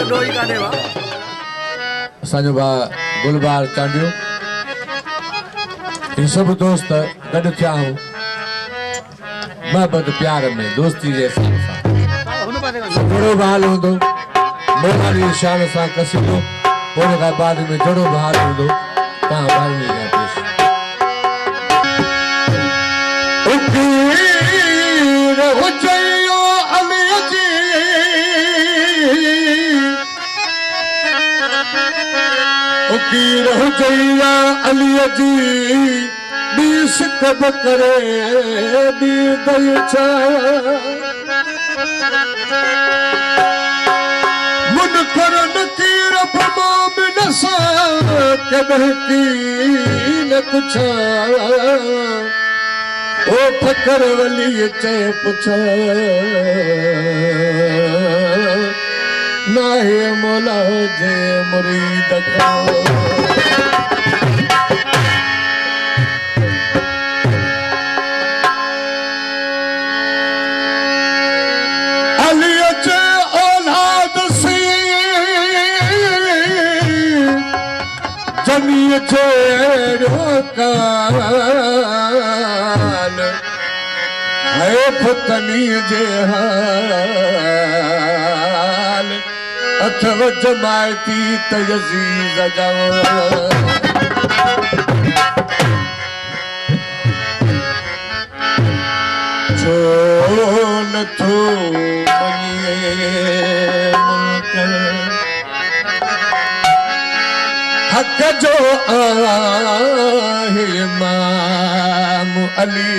दोई काने वा असांजो भाउ गुलबार चांडियो इन सब दोस्त गॾु थिया आहियूं मोहब्बत प्यार में दोस्ती जे हिसाब सां जड़ो बहाल हूंदो मौला जी शान सां कसीदो पोइ खां बाद में जड़ो बहाल हूंदो तव्हां ॿारहवीं खां पेश फकीर हुजैया अली जी बीस कब करे दी दयचा मुनकर नकीर फमा बिनसा कदह की न कुछ ओ फकर वली चे पुछा नाहे मौला जे मुरीद का अली चे औलाद सी जमी चे रोकान है फतनी जे हाल अथव जमायती तयजीज जाओ जो न थो मनिए मुनकर हक जो आहे इमाम अली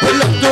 बुलंद